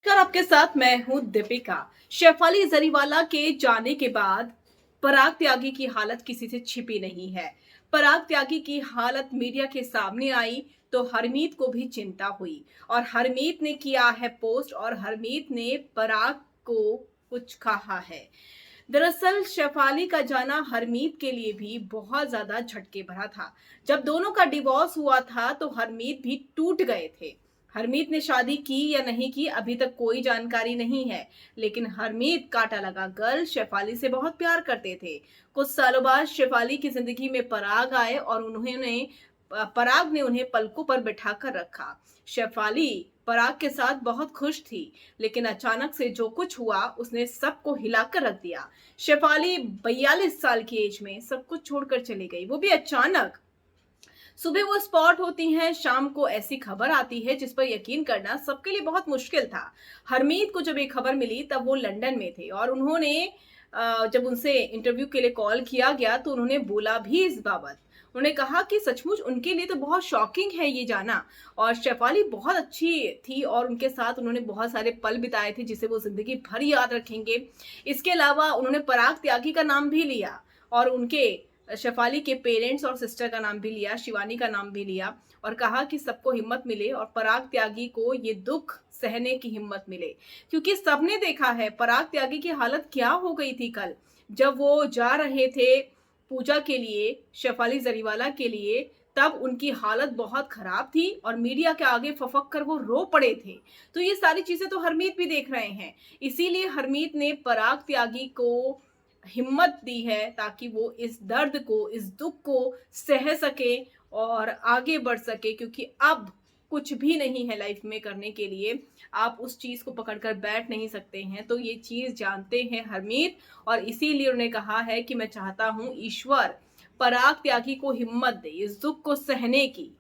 कर आपके साथ मैं हूं दीपिका। शेफाली जरीवाला के जाने के बाद पराग त्यागी की हालत किसी से छिपी नहीं है। पराग त्यागी की हालत मीडिया के सामने आई तो हरमीत को भी चिंता हुई और हरमीत ने किया है पोस्ट और हरमीत ने पराग को कुछ कहा है। दरअसल शेफाली का जाना हरमीत के लिए भी बहुत ज्यादा झटके भरा था। जब दोनों का डिवोर्स हुआ था तो हरमीत भी टूट गए थे। हरमीत ने शादी की या नहीं की अभी तक कोई जानकारी नहीं है, लेकिन हरमीत कांटा लगा गर्ल शेफाली से बहुत प्यार करते थे। कुछ सालों बाद शेफाली की जिंदगी में पराग आए और उन्होंने पराग ने उन्हें पलकों पर बिठाकर रखा। शेफाली पराग के साथ बहुत खुश थी, लेकिन अचानक से जो कुछ हुआ उसने सबको हिलाकर रख दिया। शेफाली 42 साल की एज में सब कुछ छोड़कर चली गई, वो भी अचानक। सुबह वो स्पॉट होती हैं, शाम को ऐसी खबर आती है जिस पर यकीन करना सबके लिए बहुत मुश्किल था। हरमीत को जब ये खबर मिली तब वो लंदन में थे और उन्होंने जब उनसे इंटरव्यू के लिए कॉल किया गया तो उन्होंने बोला भी इस बाबत। उन्होंने कहा कि सचमुच उनके लिए तो बहुत शॉकिंग है ये जाना। और शेफाली बहुत अच्छी थी और उनके साथ उन्होंने बहुत सारे पल बिताए थे जिसे वो जिंदगी भर याद रखेंगे। इसके अलावा उन्होंने पराग त्यागी का नाम भी लिया और उनके शेफाली के पेरेंट्स और सिस्टर का नाम भी लिया, शिवानी का नाम भी लिया और कहा कि सबको हिम्मत मिले और पराग त्यागी को ये दुख सहने की हिम्मत मिले। क्योंकि सबने देखा है पराग त्यागी की हालत क्या हो गई थी कल, जब वो जा रहे थे पूजा के लिए, शेफाली जरीवाला के लिए, तब उनकी हालत बहुत खराब थी और मीडिया के आगे फफक कर वो रो पड़े थे। तो ये सारी चीजें तो हरमीत भी देख रहे हैं। इसीलिए हरमीत ने पराग त्यागी को हिम्मत दी है ताकि वो इस दर्द को, इस दुख को सह सके और आगे बढ़ सके, क्योंकि अब कुछ भी नहीं है लाइफ में करने के लिए। आप उस चीज को पकड़कर बैठ नहीं सकते हैं। तो ये चीज जानते हैं हरमीत और इसीलिए उन्होंने कहा है कि मैं चाहता हूं ईश्वर पराग त्यागी को हिम्मत दे इस दुख को सहने की।